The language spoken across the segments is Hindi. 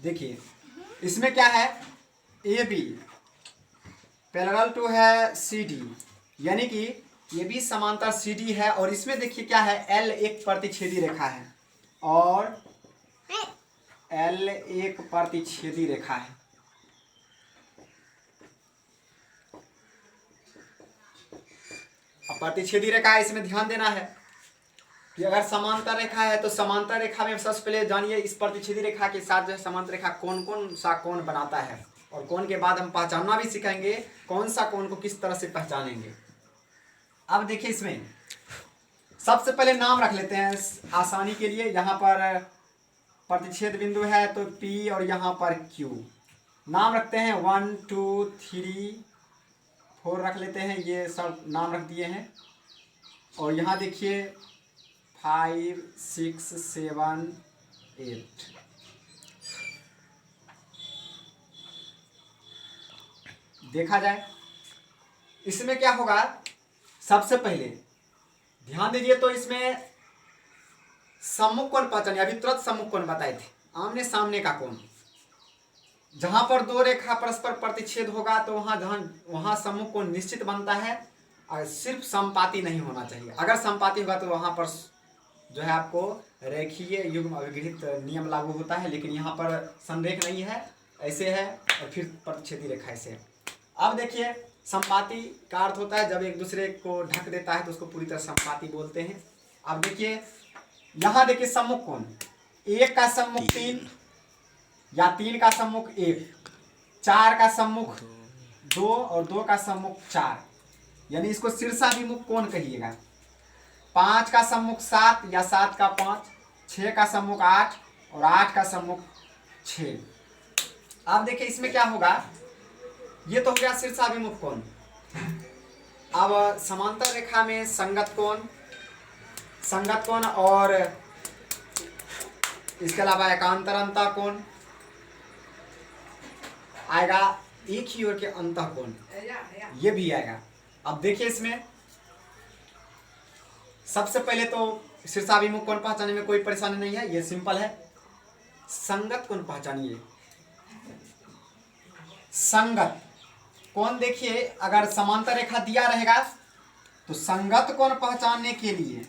देखिए इसमें क्या है, ए बी पैरेलल टू है सी डी, यानी कि ये भी समांतर सी डी है। और इसमें देखिए क्या है, एल एक प्रतिच्छेदी रेखा है और एल एक प्रतिच्छेदी रेखा है। अब प्रतिच्छेदी रेखा है, इसमें ध्यान देना है कि अगर समांतर रेखा है तो समांतर रेखा में सबसे पहले जानिए इस प्रतिच्छेदी रेखा के साथ जो है समांतर रेखा कौन कौन सा कोण बनाता है, और कोण के बाद हम पहचानना भी सीखेंगे कौन सा कोण को किस तरह से पहचानेंगे। अब देखिए इसमें सबसे पहले नाम रख लेते हैं आसानी के लिए। यहाँ पर प्रतिच्छेद बिंदु है तो P और यहाँ पर Q नाम रखते हैं, 1 2 3 4 रख लेते हैं, ये सब नाम रख दिए हैं। और यहाँ देखिए 5 6 7 8 देखा जाए इसमें क्या होगा। सबसे पहले ध्यान दीजिए तो इसमें सम्मुख कोण पहचानिए, अभी तुरंत सम्मुख कोण बताए थे, आमने सामने का कोण। जहां पर दो रेखा परस्पर प्रतिच्छेद होगा तो वहां सम्मुख कोण निश्चित बनता है, और सिर्फ समपाती नहीं होना चाहिए। अगर समपाती होगा तो वहां पर जो है आपको रेखीय युग्म अभिगृहित नियम लागू होता है, लेकिन यहाँ पर संरेख नहीं है, ऐसे है और फिर प्रतिच्छेदी रेखा ऐसे है। अब देखिए समपाती का अर्थ होता है जब एक दूसरे को ढक देता है तो उसको पूरी तरह समपाती बोलते हैं। अब देखिए यहाँ देखिए सम्मुख कोण, 1 का सम्मुख 3 या 3 का सम्मुख 1, 4 का सम्मुख 2 और 2 का सम्मुख 4, यानी इसको शीर्षाभिमुख कोण कहिएगा। 5 का सम्मुख 7 या 7 का 5, 6 का सम्मुख 8 और 8 का सम्मुख 6। अब देखिए इसमें क्या होगा, ये तो हो गया शीर्षाभिमुख कोण। अब समांतर रेखा में संगत कोण और इसके अलावा एकांतर अंतः कोण आएगा, एक ही ओर के अंतः कोण ये भी आएगा। अब देखिए इसमें सबसे पहले तो शीर्षाभिमुख कोण पहचानने में कोई परेशानी नहीं है, ये सिंपल है। संगत कोण पहचानिए। संगत कोण देखिए, अगर समांतर रेखा दिया रहेगा तो संगत कोण पहचानने के लिए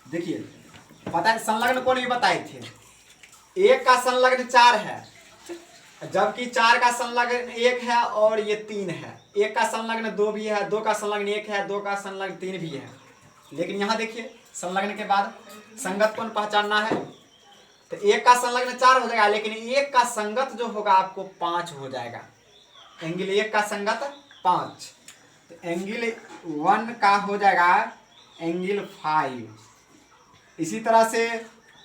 देखिए पता है संलग्न कोण भी बताए थे। 1 का संलग्न 4 है, जबकि 4 का संलग्न 1 है और ये 3 है। 1 का संलग्न 2 भी है, 2 का संलग्न 1 है, 2 का संलग्न 3 भी है। लेकिन यहाँ देखिए संलग्न के बाद संगत कोण पहचानना है तो 1 का संलग्न 4 हो जाएगा, लेकिन 1 का संगत जो होगा आपको 5 हो जाएगा। एंगल 1 का संगत 5, तो एंगल 1 का हो जाएगा एंगल 5। इसी तरह से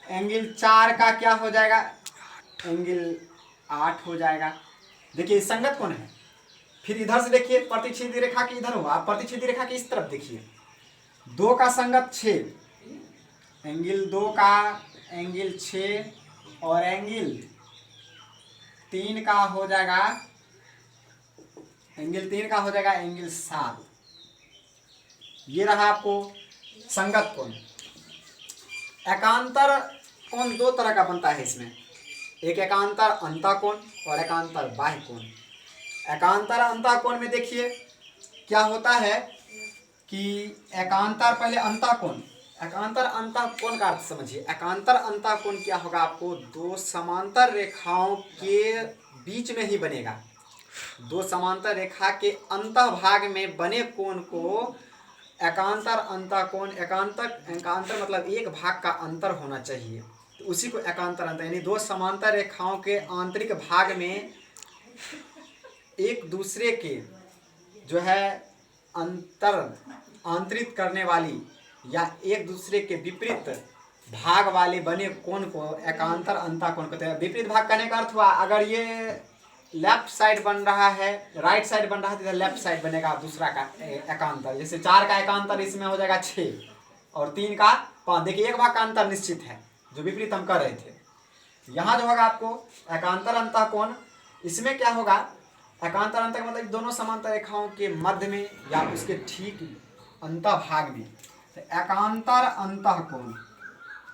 एंगल 4 का क्या हो जाएगा, एंगल 8 हो जाएगा। देखिए संगत कोण है। फिर इधर से देखिए प्रतिच्छेदी रेखा की इधर हुआ, प्रतिच्छेदी रेखा की इस तरफ देखिए 2 का संगत 6, एंगल 2 का एंगल 6 और एंगल 3 का हो जाएगा, एंगल 3 का हो जाएगा एंगल 7। ये रहा आपको संगत कोण। एकांतर कोण 2 तरह का बनता है इसमें, एक एकांतर अंतः कोण और एकांतर बाह्य कोण। एकांतर अंतः कोण में देखिए क्या होता है कि एकांतर पहले अंतः कोण, एकांतर अंतः कोण का अर्थ समझिए। एकांतर अंतः कोण क्या होगा, आपको 2 समांतर रेखाओं के बीच में ही बनेगा। 2 समांतर रेखा के अंतः भाग में बने कोण को एकांतर अंतः कोण, एकांतर मतलब एक भाग का अंतर होना चाहिए, तो उसी को एकांतर अंतर, यानी 2 समांतर रेखाओं के आंतरिक भाग में एक दूसरे के जो है आंतरित करने वाली या एक दूसरे के विपरीत भाग वाले बने कोण को एकांतर अंतः कोण कहते हैं। विपरीत भाग करने का अर्थ हुआ, अगर ये लेफ्ट साइड बन रहा है, राइट साइड बन रहा है तो लेफ्ट साइड बनेगा दूसरा का एकांतर। जैसे 4 का एकांतर इसमें हो जाएगा 6 और 3 का 5। देखिए एक भाग का अंतर निश्चित है, जो विपरीत हम कर रहे थे। यहाँ जो होगा आपको एकांतर अंतः कोण, इसमें क्या होगा, एकांतर अंतः मतलब दोनों समांतर रेखाओं के मध्य में या उसके ठीक अंतः भाग में, तो एकांतर अंतः कोण,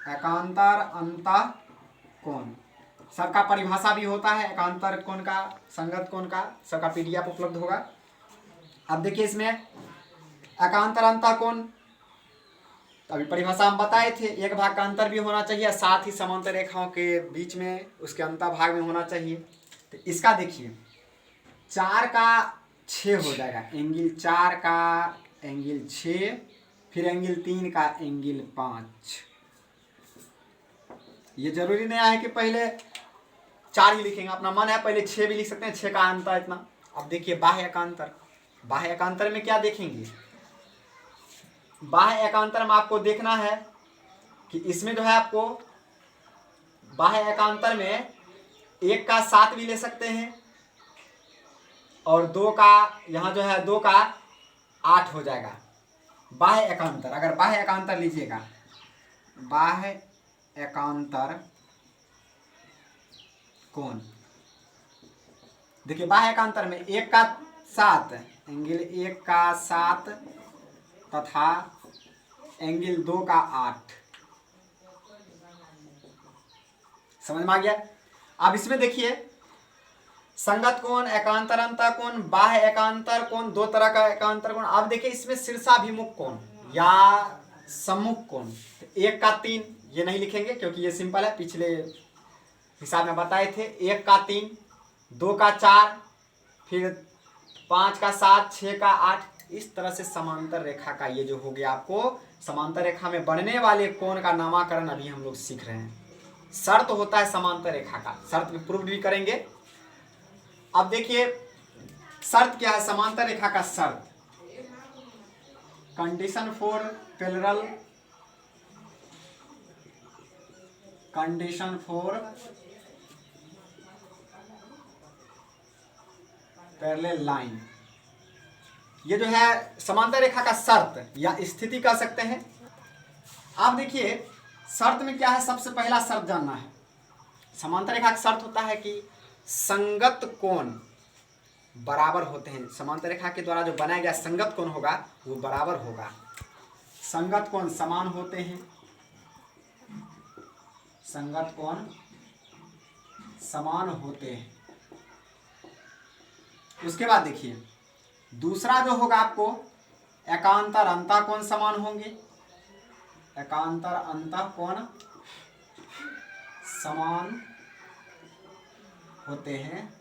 एकांतर अंतः कोण सबका परिभाषा भी होता है, एकांतर कोण का, संगत कोण का, सबका पीडीएफ उपलब्ध होगा। अब देखिए इसमें एकांतर अंतः कोण, अभी परिभाषा हम बताए थे, एक भाग का अंतर भी होना चाहिए, साथ ही समांतर रेखाओं के बीच में उसके अंतर भाग में होना चाहिए। तो इसका देखिए 4 का 6 हो जाएगा, एंगल 4 का एंगल 6, फिर एंगल 3 का एंगल 5। ये जरूरी नहीं है कि पहले 4 ही लिखेंगे, अपना मन है पहले 6 भी लिख सकते हैं, 6 का अंतर इतना। अब देखिए बाह्य एकांतर, बाह्य एकांतर में क्या देखेंगे, बाह्य एकांतर में आपको देखना है कि इसमें जो है आपको बाह्य एकांतर में 1 का 7 भी ले सकते हैं और 2 का, यहाँ जो है 2 का 8 हो जाएगा बाह्य एकांतर। अगर बाह्य एकांतर लीजिएगा, बाह्य एकांतर कोण, देखिए बाह्य एकांतर में 1 का 7, एंगल 1 का 7 तथा एंगल 2 का 8, समझ में आ गया। अब इसमें देखिए संगत कोण, एकांतर अंतः कोण, बाह्य एकांतर कोण, 2 तरह का एकांतर कोण। अब देखिए इसमें शीर्षाभिमुख कोण या सम्मुख कोण, 1 का 3 ये नहीं लिखेंगे क्योंकि ये सिंपल है, पिछले हिसाब में बताए थे। 1 का 3, 2 का 4, फिर 5 का 7, 6 का 8, इस तरह से समांतर रेखा का ये जो हो गया आपको समांतर रेखा में बनने वाले कोण का नामकरण अभी हम लोग सीख रहे हैं। शर्त होता है समांतर रेखा का, शर्त में प्रूव भी करेंगे। अब देखिए शर्त क्या है समांतर रेखा का शर्त, condition for parallel, condition for parallel line, ये जो है समांतर रेखा का शर्त या स्थिति कह सकते हैं। आप देखिए शर्त में क्या है, सबसे पहला शर्त जानना है। समांतर रेखा का शर्त होता है कि संगत कोण बराबर होते हैं, समांतर रेखा के द्वारा जो बनाया गया संगत कोण होगा वो बराबर होगा, संगत कोण समान होते हैं, संगत कोण समान होते हैं। उसके बाद देखिए दूसरा जो होगा आपको एकांतर अंतः कोण समान होंगे, एकांतर अंतः कोण समान होते हैं।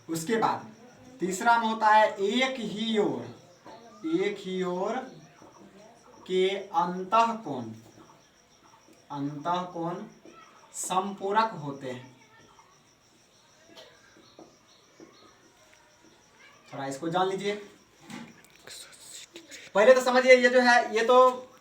उसके बाद तीसरा में होता है एक ही ओर के अंतः कोण संपूरक होते हैं। थोड़ा इसको जान लीजिए, पहले तो समझिए ये जो है ये तो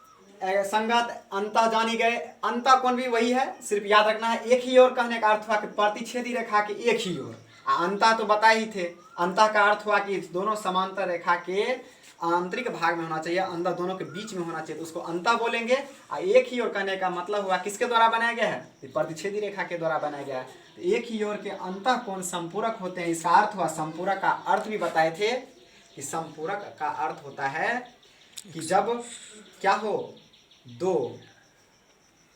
संगत अंतः जान ही गए, अंतः कोण भी वही है, सिर्फ याद रखना है एक ही ओर कहने का अर्थ हुआ कि प्रतिच्छेदी रेखा के एक ही ओर, अंतः तो बता ही थे, अंतः का अर्थ हुआ कि दोनों समांतर रेखा के आंतरिक भाग में होना चाहिए, अंदर दोनों के बीच में होना चाहिए, तो उसको अंतः बोलेंगे। और एक ही ओर कहने का मतलब हुआ किसके द्वारा बनाया गया है, प्रतिच्छेदी रेखा के द्वारा बनाया गया है, तो एक ही ओर के अंतः कोण संपूरक होते हैं। इसका अर्थ हुआ, संपूरक का अर्थ भी बताए थे कि संपूरक का अर्थ होता है कि जब क्या हो, दो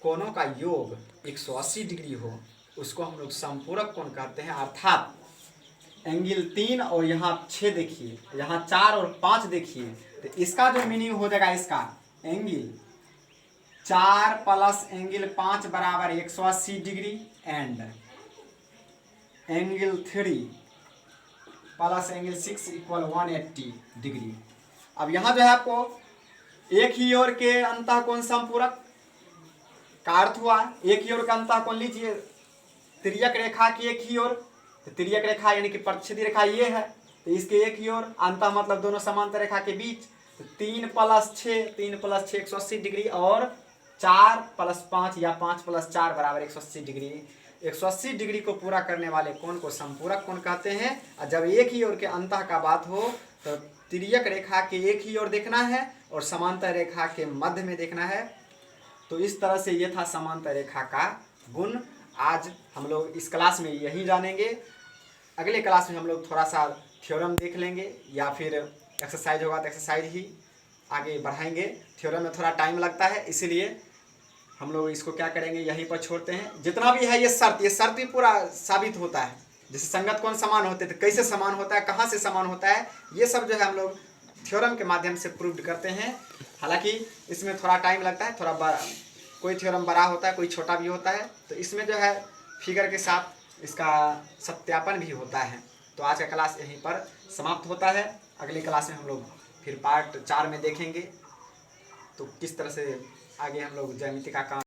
कोणों का योग 180 डिग्री हो उसको हम लोग संपूरक कोण कहते हैं। अर्थात एंगल 3 और यहाँ 6 देखिए, यहाँ 4 और 5 देखिए, तो इसका जो मीनिंग हो जाएगा, इसका एंगल 4 प्लस एंगल 5 बराबर 180 degree and angle 3 plus angle 6 equal 180 degree. अब यहाँ जो है आपको एक ही ओर के अंतः कोण संपूरक का अर्थ हुआ, एक ही ओर का अंतः कोण लीजिए, तिर्यक रेखा की एक ही ओर, तो तिर्यक रेखा यानी कि प्रतिच्छेदी रेखा ये है, तो इसके एक ही ओर, अंतः मतलब दोनों समांतर रेखा के बीच, तो 3 प्लस 6 180 डिग्री और 4 प्लस 5 या 5 प्लस 4 बराबर 180 डिग्री। 180 डिग्री को पूरा करने वाले कोण को संपूरक कोण कहते हैं। और जब एक ही ओर के अंतः का बात हो तो तिर्यक रेखा के एक ही ओर देखना है और समांतर रेखा के मध्य में देखना है। तो इस तरह से ये था समांतर रेखा का गुण। आज हम लोग इस क्लास में यही जानेंगे, अगले क्लास में हम लोग थोड़ा सा थ्योरम देख लेंगे या फिर एक्सरसाइज होगा तो एक्सरसाइज ही। आगे बढ़ाएंगे। थ्योरम में थोड़ा टाइम लगता है, इसीलिए हम लोग इसको क्या करेंगे, यहीं पर छोड़ते हैं। जितना भी है ये शर्त भी पूरा साबित होता है। जैसे संगत कौन समान होते थे, कैसे समान होता है, कहाँ से समान होता है, ये सब जो है हम लोग थ्योरम के माध्यम से प्रूव करते हैं। हालांकि इसमें थोड़ा टाइम लगता है, कोई थ्योरम बड़ा होता है, कोई छोटा भी होता है, तो इसमें जो है फिगर के साथ इसका सत्यापन भी होता है। तो आज का क्लास यहीं पर समाप्त होता है। अगली क्लास में हम लोग फिर पार्ट 4 में देखेंगे तो किस तरह से आगे हम लोग ज्यामिति का काम